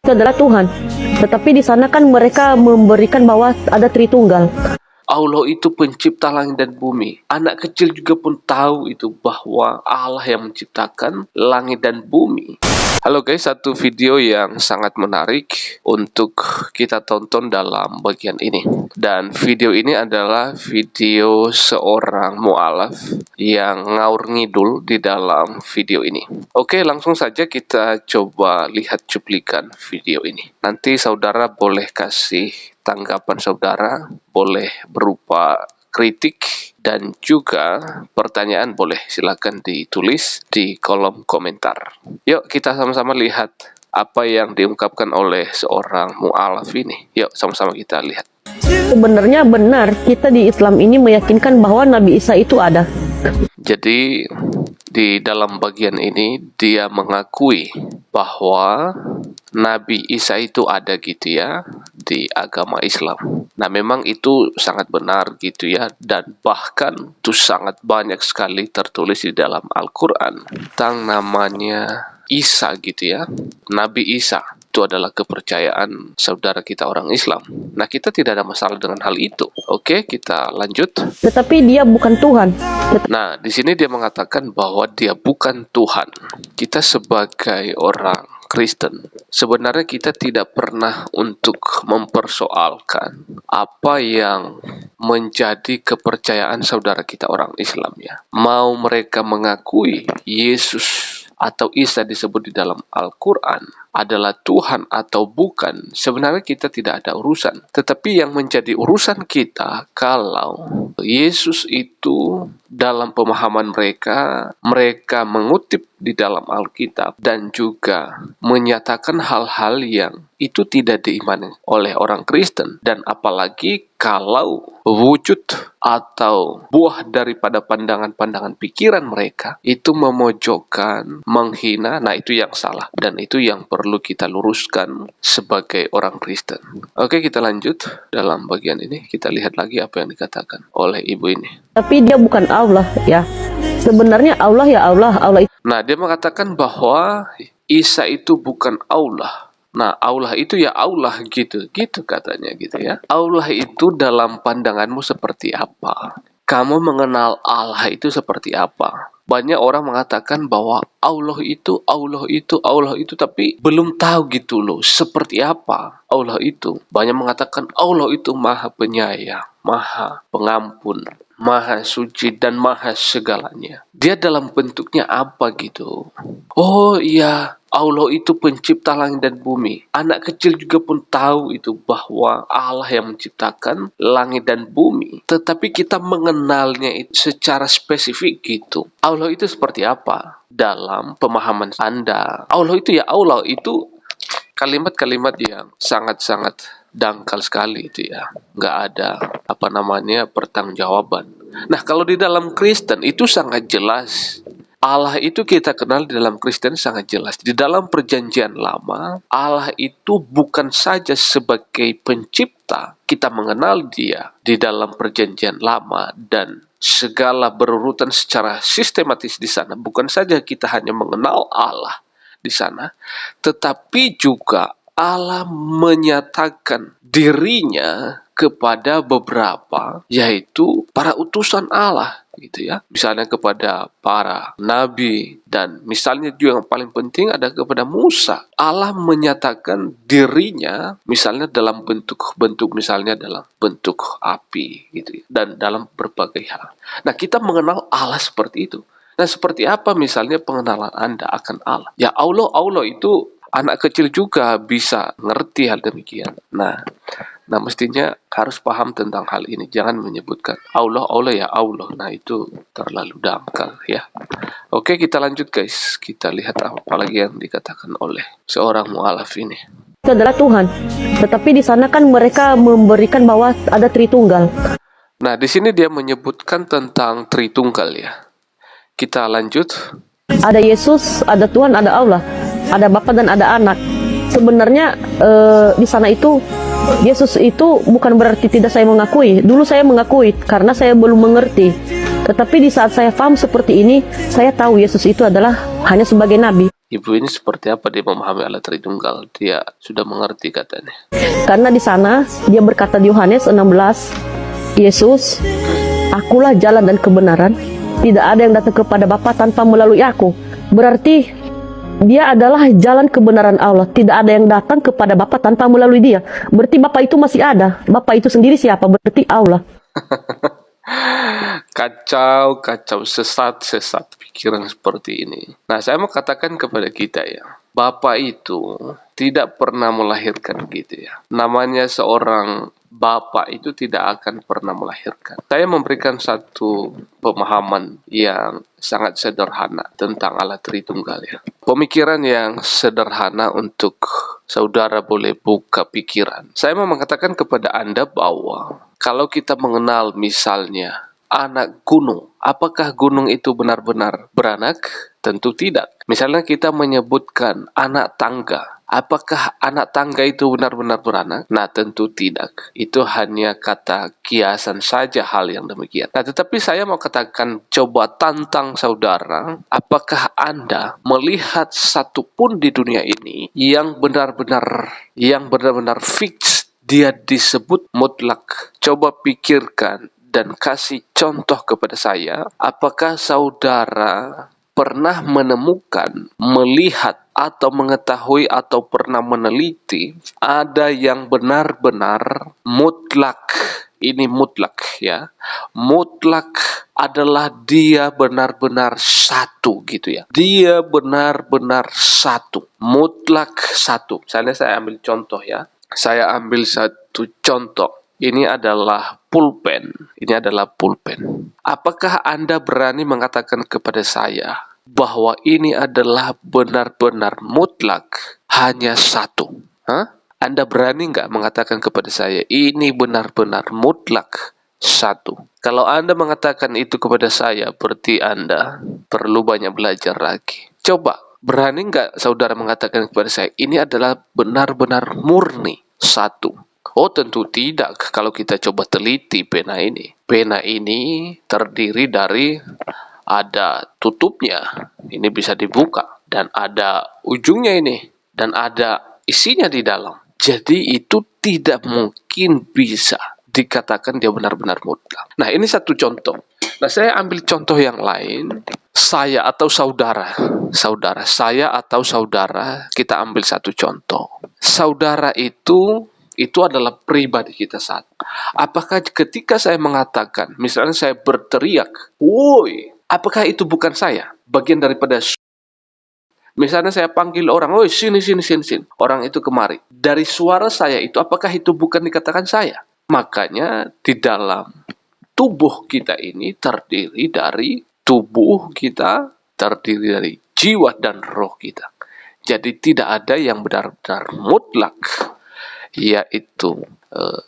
itu adalah Tuhan. Tetapi di sana kan mereka memberikan bahwa ada Tritunggal. Allah itu pencipta langit dan bumi. Anak kecil juga pun tahu itu bahwa Allah yang menciptakan langit dan bumi. Halo guys, satu video yang sangat menarik untuk kita tonton dalam bagian ini. Dan video ini adalah video seorang mu'alaf yang ngaur ngidul di dalam video ini. Oke, langsung saja kita coba lihat cuplikan video ini. Nanti saudara boleh kasih tanggapan saudara, boleh berupa kritik dan juga pertanyaan, boleh silakan ditulis di kolom komentar. Yuk kita sama-sama lihat apa yang diungkapkan oleh seorang mu'alaf ini. Yuk sama-sama kita lihat. Sebenarnya benar kita di Islam ini meyakinkan bahwa Nabi Isa itu ada. Jadi di dalam bagian ini dia mengakui bahwa Nabi Isa itu ada gitu ya di agama Islam. Nah memang itu sangat benar gitu ya, dan bahkan itu sangat banyak sekali tertulis di dalam Al-Quran tentang namanya Isa gitu ya. Nabi Isa itu adalah kepercayaan saudara kita orang Islam. Nah kita tidak ada masalah dengan hal itu. Oke, kita lanjut. Tetapi dia bukan Tuhan. Nah, di sini dia mengatakan bahwa dia bukan Tuhan. Kita sebagai orang Kristen, sebenarnya kita tidak pernah untuk mempersoalkan apa yang menjadi kepercayaan saudara kita orang Islam ya. Mau mereka mengakui Yesus atau Isa disebut di dalam Al-Quran adalah Tuhan atau bukan, sebenarnya kita tidak ada urusan. Tetapi yang menjadi urusan kita kalau Yesus itu dalam pemahaman mereka mengutip di dalam Alkitab dan juga menyatakan hal-hal yang itu tidak diimani oleh orang Kristen, dan apalagi kalau wujud atau buah daripada pandangan-pandangan pikiran mereka itu memojokkan, menghina, nah itu yang salah dan itu yang perlu kita luruskan sebagai orang Kristen. Oke, kita lanjut dalam bagian ini, kita lihat lagi apa yang dikatakan oleh ibu ini. Tapi dia bukan Allah ya. Sebenarnya Allah ya Allah, Allah itu. Nah, dia mengatakan bahwa Isa itu bukan Allah. Nah, Allah itu ya Allah gitu katanya gitu ya. Allah itu dalam pandanganmu seperti apa? Kamu mengenal Allah itu seperti apa? Banyak orang mengatakan bahwa Allah itu, tapi belum tahu gitu loh seperti apa Allah itu. Banyak mengatakan Allah itu maha penyayang, maha pengampun, maha suci dan maha segalanya. Dia dalam bentuknya apa gitu? Oh iya, Allah itu pencipta langit dan bumi. Anak kecil juga pun tahu itu bahwa Allah yang menciptakan langit dan bumi. Tetapi kita mengenalnya itu secara spesifik gitu. Allah itu seperti apa? Dalam pemahaman Anda, Allah itu ya Allah itu kalimat-kalimat yang sangat-sangat dangkal sekali itu ya. Nggak ada pertanggungjawaban. Nah kalau di dalam Kristen itu sangat jelas. Allah itu kita kenal di dalam Kristen sangat jelas. Di dalam perjanjian lama, Allah itu bukan saja sebagai pencipta. Kita mengenal dia di dalam perjanjian lama dan segala berurutan secara sistematis di sana. Bukan saja kita hanya mengenal Allah di sana, tetapi juga Allah menyatakan dirinya kepada beberapa, yaitu para utusan Allah gitu ya. Misalnya kepada para nabi, dan misalnya juga yang paling penting ada kepada Musa. Allah menyatakan dirinya misalnya dalam bentuk misalnya dalam bentuk api gitu ya, dan dalam berbagai hal. Nah, kita mengenal Allah seperti itu. Nah, seperti apa misalnya pengenalan Anda akan Allah? Ya Allah itu anak kecil juga bisa ngerti hal demikian. Nah mestinya harus paham tentang hal ini. Jangan menyebutkan Allah ya Allah. Nah itu terlalu dangkal ya. Oke, kita lanjut guys. Kita lihat apa lagi yang dikatakan oleh seorang mu'alaf ini. Itu adalah Tuhan. Tetapi di sana kan mereka memberikan bahwa ada Tritunggal. Nah di sini dia menyebutkan tentang Tritunggal ya. Kita lanjut. Ada Yesus, ada Tuhan, ada Allah, ada Bapa dan ada Anak. Sebenarnya di sana itu Yesus itu bukan berarti tidak saya mengakui. Dulu saya mengakui karena saya belum mengerti. Tetapi di saat saya paham seperti ini, saya tahu Yesus itu adalah hanya sebagai nabi. Ibu ini seperti apa dia memahami Allah Tritunggal? Dia sudah mengerti katanya. Karena di sana dia berkata di Yohanes 16, Yesus, akulah jalan dan kebenaran. Tidak ada yang datang kepada Bapa tanpa melalui aku. Berarti dia adalah jalan kebenaran Allah. Tidak ada yang datang kepada Bapa tanpa melalui dia. Berarti Bapa itu masih ada. Bapa itu sendiri siapa? Berarti Allah. Kacau, sesat pikiran seperti ini. Nah, saya mau katakan kepada kita ya, Bapak itu tidak pernah melahirkan gitu ya. Namanya seorang Bapak itu tidak akan pernah melahirkan. Saya memberikan satu pemahaman yang sangat sederhana tentang Allah Tritunggal ya. Pemikiran yang sederhana untuk saudara boleh buka pikiran. Saya mau mengatakan kepada Anda bahwa kalau kita mengenal misalnya anak gunung, apakah gunung itu benar-benar beranak? Tentu tidak. Misalnya kita menyebutkan anak tangga, apakah anak tangga itu benar-benar beranak? Nah, tentu tidak. Itu hanya kata kiasan saja hal yang demikian. Nah, tetapi saya mau katakan, coba tantang saudara, apakah Anda melihat satu pun di dunia ini yang benar-benar fix dia disebut mutlak? Coba pikirkan dan kasih contoh kepada saya, apakah saudara pernah menemukan, melihat, atau mengetahui, atau pernah meneliti ada yang benar-benar mutlak? Ini mutlak ya. Mutlak adalah dia benar-benar satu gitu ya. Dia benar-benar satu. Mutlak satu. Misalnya saya ambil contoh ya. Saya ambil satu contoh. Ini adalah pulpen. Ini adalah pulpen. Apakah Anda berani mengatakan kepada saya bahwa ini adalah benar-benar mutlak hanya satu? Hah? Anda berani nggak mengatakan kepada saya ini benar-benar mutlak satu? Kalau Anda mengatakan itu kepada saya, berarti Anda perlu banyak belajar lagi. Coba, berani nggak saudara mengatakan kepada saya ini adalah benar-benar murni satu? Oh, tentu tidak. Kalau kita coba teliti pena ini. Pena ini terdiri dari ada tutupnya. Ini bisa dibuka. Dan ada ujungnya ini. Dan ada isinya di dalam. Jadi itu tidak mungkin bisa dikatakan dia benar-benar mutlak. Nah, ini satu contoh. Nah, saya ambil contoh yang lain. Saya atau saudara, saya atau saudara, kita ambil satu contoh. Saudara itu adalah pribadi kita saat. Apakah ketika saya mengatakan, misalnya saya berteriak, woi, apakah itu bukan saya? Bagian daripada, misalnya saya panggil orang, woi, sini. Orang itu kemari. Dari suara saya itu, apakah itu bukan dikatakan saya? Makanya di dalam tubuh kita ini terdiri dari jiwa dan roh kita. Jadi tidak ada yang benar-benar mutlak, yaitu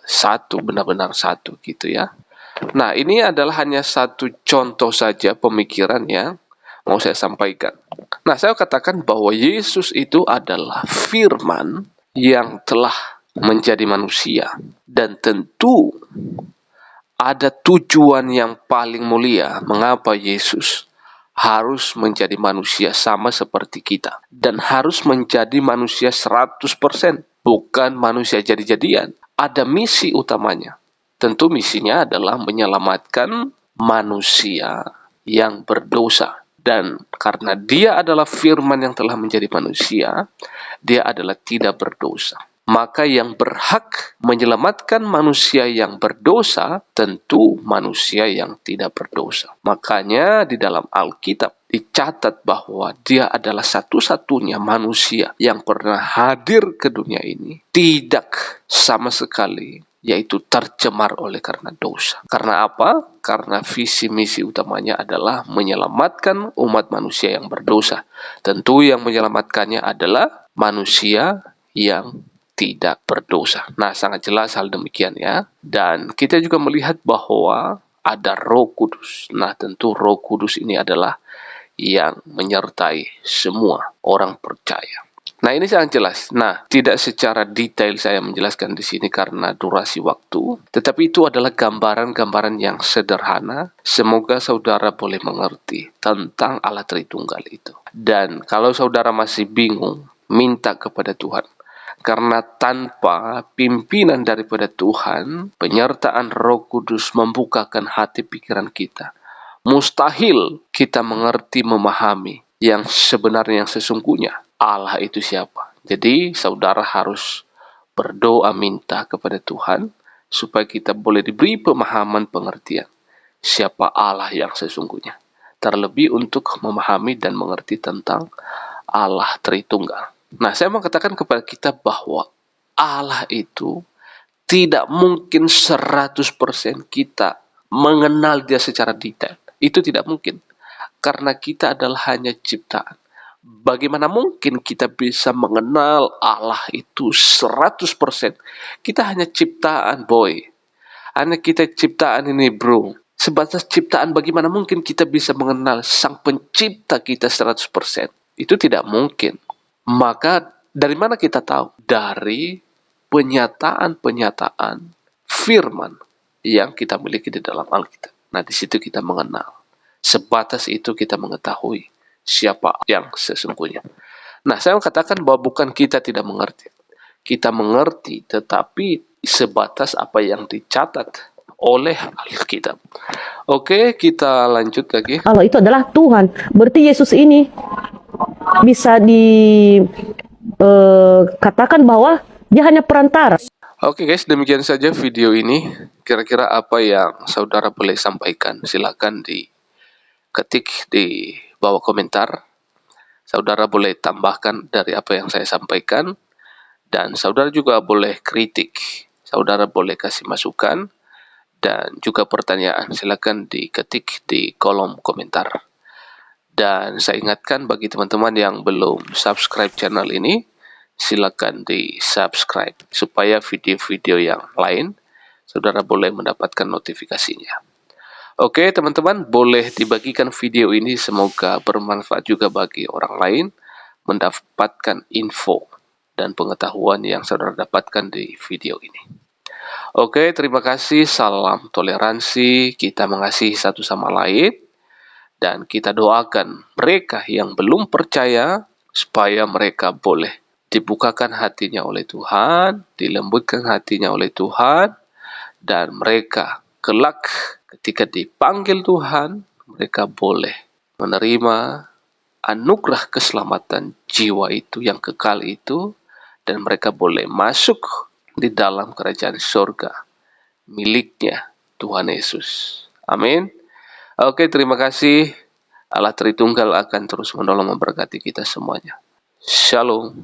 satu, benar-benar satu gitu ya. Nah, ini adalah hanya satu contoh saja pemikiran yang mau saya sampaikan. Nah, saya katakan bahwa Yesus itu adalah firman yang telah menjadi manusia. Dan tentu ada tujuan yang paling mulia mengapa Yesus harus menjadi manusia sama seperti kita. Dan harus menjadi manusia 100%. Bukan manusia jadi-jadian. Ada misi utamanya. Tentu misinya adalah menyelamatkan manusia yang berdosa. Dan karena dia adalah firman yang telah menjadi manusia, dia adalah tidak berdosa. Maka yang berhak menyelamatkan manusia yang berdosa tentu manusia yang tidak berdosa. Makanya di dalam Alkitab dicatat bahwa dia adalah satu-satunya manusia yang pernah hadir ke dunia ini tidak sama sekali, yaitu tercemar oleh karena dosa. Karena apa? Karena visi misi utamanya adalah menyelamatkan umat manusia yang berdosa. Tentu yang menyelamatkannya adalah manusia yang tidak berdosa. Nah, sangat jelas hal demikian ya. Dan kita juga melihat bahwa ada Roh Kudus. Nah, tentu Roh Kudus ini adalah yang menyertai semua orang percaya. Nah, ini sangat jelas. Nah, tidak secara detail saya menjelaskan di sini karena durasi waktu, tetapi itu adalah gambaran-gambaran yang sederhana. Semoga saudara boleh mengerti tentang Allah Tritunggal itu. Dan kalau saudara masih bingung, minta kepada Tuhan. Karena tanpa pimpinan daripada Tuhan, penyertaan Roh Kudus membukakan hati pikiran kita, mustahil kita mengerti, memahami yang sebenarnya, yang sesungguhnya. Allah itu siapa? Jadi saudara harus berdoa minta kepada Tuhan supaya kita boleh diberi pemahaman, pengertian siapa Allah yang sesungguhnya. Terlebih untuk memahami dan mengerti tentang Allah Tritunggal. Nah, saya mau katakan kepada kita bahwa Allah itu tidak mungkin 100% kita mengenal dia secara detail. Itu tidak mungkin. Karena kita adalah hanya ciptaan. Bagaimana mungkin kita bisa mengenal Allah itu 100%? Kita hanya ciptaan, boy. Hanya kita ciptaan ini, bro. Sebatas ciptaan, bagaimana mungkin kita bisa mengenal Sang Pencipta kita 100%? Itu tidak mungkin. Maka dari mana kita tahu? Dari penyataan-penyataan firman yang kita miliki di dalam Alkitab. Nah, di situ kita mengenal. Sebatas itu kita mengetahui siapa yang sesungguhnya. Nah, saya katakan bahwa bukan kita tidak mengerti. Kita mengerti, tetapi sebatas apa yang dicatat oleh Alkitab. Oke, kita lanjut lagi. Allah itu adalah Tuhan. Berarti Yesus ini bisa dikatakan bahwa dia hanya perantara. Oke guys, demikian saja video ini. Kira-kira apa yang saudara boleh sampaikan? Silakan diketik di bawah komentar. Saudara boleh tambahkan dari apa yang saya sampaikan. Dan saudara juga boleh kritik. Saudara boleh kasih masukan. Dan juga pertanyaan. Silakan diketik di kolom komentar. Dan saya ingatkan bagi teman-teman yang belum subscribe channel ini, silakan di subscribe supaya video-video yang lain saudara boleh mendapatkan notifikasinya. Oke teman-teman, boleh dibagikan video ini, semoga bermanfaat juga bagi orang lain mendapatkan info dan pengetahuan yang saudara dapatkan di video ini. Oke, terima kasih, salam toleransi, kita mengasihi satu sama lain, dan kita doakan mereka yang belum percaya supaya mereka boleh dibukakan hatinya oleh Tuhan, dilembutkan hatinya oleh Tuhan, dan mereka kelak ketika dipanggil Tuhan, mereka boleh menerima anugerah keselamatan jiwa itu yang kekal itu, dan mereka boleh masuk di dalam kerajaan surga miliknya Tuhan Yesus. Amin. Oke, terima kasih. Allah Tritunggal akan terus menolong memberkati kita semuanya. Shalom.